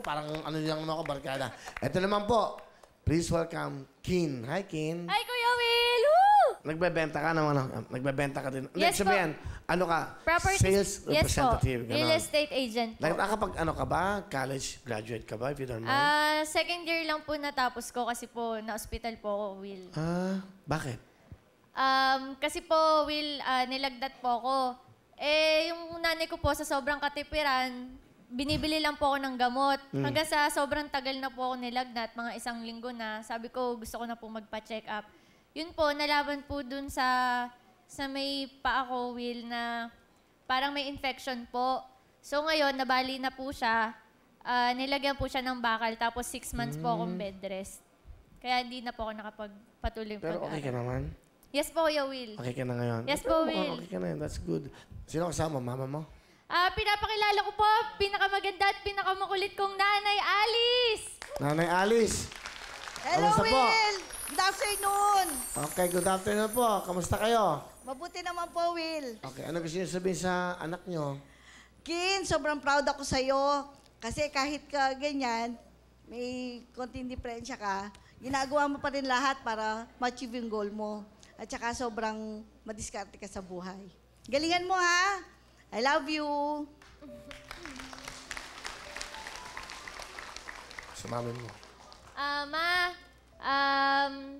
Parang ano lang naman ako, barkada. Ito naman po. Please welcome Kin. Hi, Kin. Hi, Kuya Will! Woo! Nagbebenta ka naman. Nagbebenta ka din. Yes po. Sabihan, ano ka? Property. Sales Yes po. representative. Real estate agent po. Nakapag ano ka ba? College graduate ka ba, if you don't mind? Second year lang po natapos ko kasi po na-hospital po ako, Will. Bakit? Kasi po, Will, nilagdat po ako. Yung nanay ko po sa sobrang katipiran, binibili lang po ako ng gamot. Hanggang sa sobrang tagal na po ako nilagnat, mga 1 linggo na, sabi ko gusto ko na po magpa-check up. Yun po, nalaban po dun sa may paa ko, Will, na parang may infection po. So ngayon, nabali na po siya. Nilagyan po siya ng bakal, tapos 6 months po akong bed rest. Kaya hindi na po ako nakapagpatuloy Pero okay ka naman? Yes po, Kuya Will. Okay ka na ngayon? Yes po, Will. Okay ka na yun. That's good. Sino kasama? Mama mo? Pinapakilala ko po, pinakamaganda at pinakamakulit kong Nanay Alice! Nanay Alice. Hello, Kamusta po? Will! Good afternoon! Okay, good afternoon po. Kamusta kayo? Mabuti naman po, Will. Okay, ano gusto niyo sabihin sa anak niyo? Kin, sobrang proud ako sa'yo. Kasi kahit ka ganyan, may konting diferensya ka, ginagawa mo pa rin lahat para ma-achieve yung goal mo. At saka sobrang madiskarte ka sa buhay. Galingan mo, ha? I love you. Sumamin mo. Ma,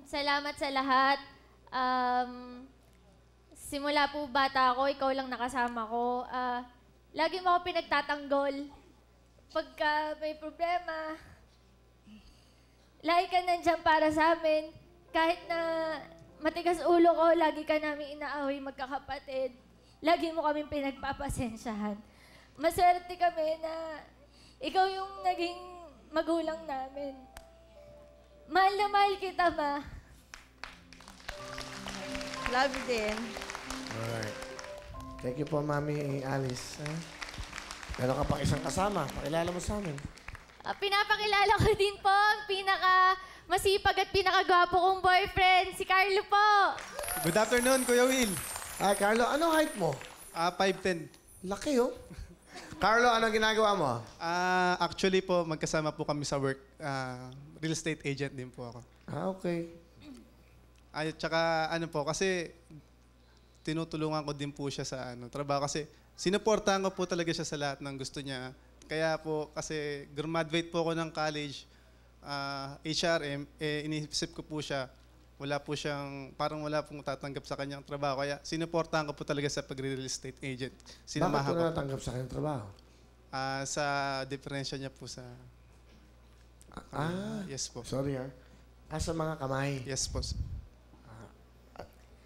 salamat sa lahat. Simula po bata ako, ikaw lang nakasama ko. Lagi mo ako pinagtatanggol. Pagka may problema, lagi ka nandyan para sa amin. Kahit na matigas ulo ko, lagi ka namin inaaway magkakapatid. Lagi mo kaming pinagpapasensyahan. Maswerte kami na ikaw yung naging magulang namin. Mahal na mahal kita, Ma. Love you din. Alright. Thank you po, Mami Alice. Meron ka pang isang kasama. Pakilala mo sa amin. Pinapakilala ko din po ang pinaka-masipag at pinakagwapo kong boyfriend, si Carlo po. Good afternoon, Kuya Will. Ay, Carlo, anong height mo? 5'10". Laki, oh. Carlo, anong ginagawa mo? Actually po, magkasama po kami sa work. Real estate agent din po ako. Okay. At saka ano po, kasi tinutulungan ko din po siya sa trabaho. Kasi sinuportahan ko po talaga siya sa lahat ng gusto niya. Kaya po, kasi graduate po ako ng college, HRM, inisip ko po siya, wala pong tatanggap sa kanyang trabaho. Kaya sinuportahan ko po talaga sa pag-real estate agent. Bakit ko na natanggap sa kanyang trabaho? Sa diferensya niya po sa... yes po. Sorry, sa mga kamay. Yes po.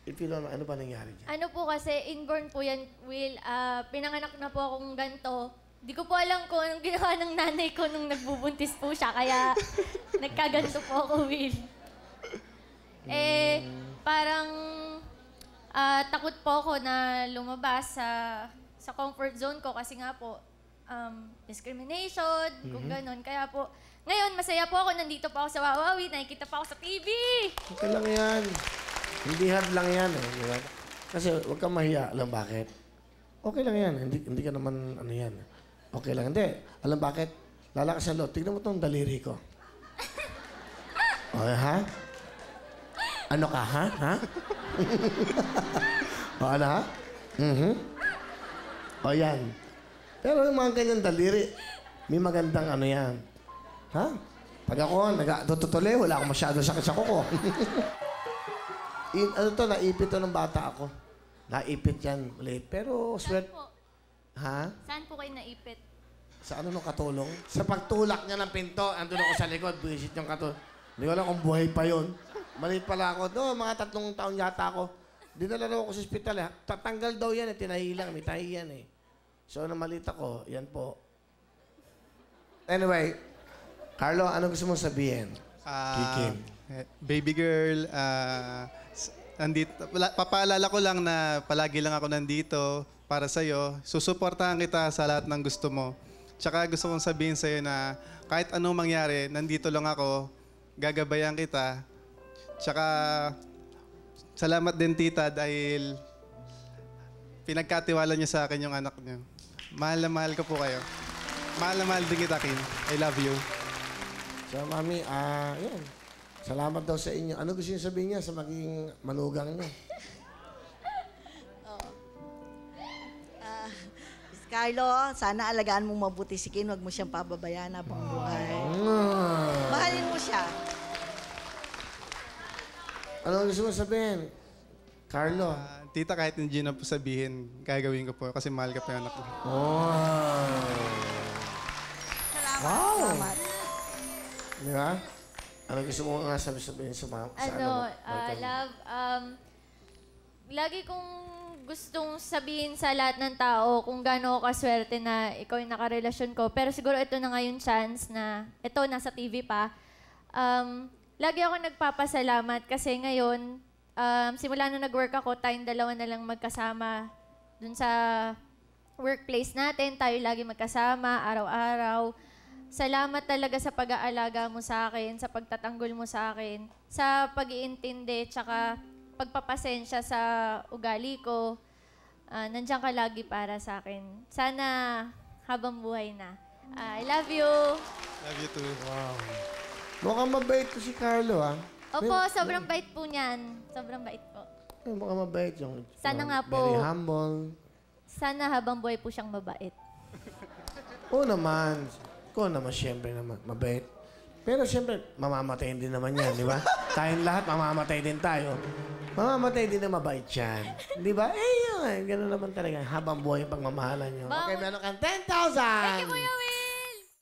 If you don't know, ano ba nangyari dyan? Ano po kasi, inborn po yan, Will. Pinanganak na po akong ganito. Di ko po alam kung anong ginawa ng nanay ko nung nagbubuntis po siya. Kaya nagkaganto po ako, Will. Parang takot po ako na lumabas sa comfort zone ko kasi nga po, discrimination, kung ganun. Kaya po, ngayon, masaya po ako. Nandito pa ako sa Wawawi. Nakikita pa ako sa TV. Okay lang yan. Hindi hard lang yan. Eh. Kasi huwag kang mahiya. Alam bakit? Okay lang yan. Hindi ka naman ano yan. Okay lang. Hindi. Alam bakit? Lalakas sa loob. Tignan mo itong daliri ko. Okay, ha? Ano ka, ha? Ha? O, ano, ha? O, yan. Pero yung mga ganyan daliri, may magandang ano yan. Ha? Pag ako, nag-tutuli, wala akong masyado sakit sa kuko. Naipit to ng bata ako. Naipit yan ulit. Pero, Saan po? Ha? Saan po kayo naipit? Sa ano nung katulong? Sa pagtulak niya ng pinto, andun ako sa likod, buwisit yung katulong. Hindi ko alam kung buhay pa yun. Maliit pala ako. Mga 3 taon yata ako. Dinala raw ako sa ospital. Tatanggal daw yan, tinahi lang. May tahi yan eh. So, nang maliit ako, yan po. Anyway, Carlo, ano gusto mong sabihin? Kikin. Baby girl, nandito, papaalala ko lang na palagi lang ako nandito para sa'yo. Susuportahan kita sa lahat ng gusto mo. Tsaka gusto kong sabihin sa'yo na kahit anong mangyari, nandito lang ako, gagabayan kita. Tsaka salamat din tita dahil pinagkatiwala niyo sa akin yung anak niyo. Mahal na mahal ko po kayo. Mahal na mahal din kita, Kim. I love you. So, Mami, yun. Salamat daw sa inyo. Ano gusto niyo sabihin niya sa maging manugang niyo? Miss Carlo, sana alagaan mo mabuti si Ken. Huwag mo siyang pababayaan habang buhay. Mahalin mo siya. Ano gusto mo sabihin? Carlo. Tita, kahit hindi na po sabihin, gagawin ko po kasi mahal ka pa yung anak ko. Salamat. Wow. Salamat. Di ba? Ano gusto mo nga sabihin sa mga... Love, lagi kong gustong sabihin sa lahat ng tao kung gaano ako kaswerte na ikaw yung nakarelasyon ko. Pero siguro ito na nga yung chance na, ito, nasa TV pa. Lagi ako nagpapasalamat kasi ngayon, simula nung nag-work ako, tayong dalawa na lang magkasama dun sa workplace natin. Tayo lagi magkasama, araw-araw. Salamat talaga sa pag-aalaga mo sa akin, sa pagtatanggol mo sa akin, sa pag-iintindi, tsaka pagpapasensya sa ugali ko. Nandiyan ka lagi para sa akin. Sana habang buhay na. I love you. Love you too. Wow. Mukhang mabait ko si Carlo, ah. Opo, sobrang bait po niyan. Sobrang bait po. Mukhang mabait yung... Sana nga po. Very humble. Sana habang buhay po siyang mabait. Oo naman. Ko naman, siyempre naman, mabait. Pero siyempre, mamamatay din naman yan, di ba? Tayong lahat, mamamatay din tayo. Mamamatay din na mabait yan. Di ba? Yun. Gano'n naman talaga. Habang buhay yung pagmamahalan nyo. Okay, meron kang 10,000! Thank you, Kuya Will!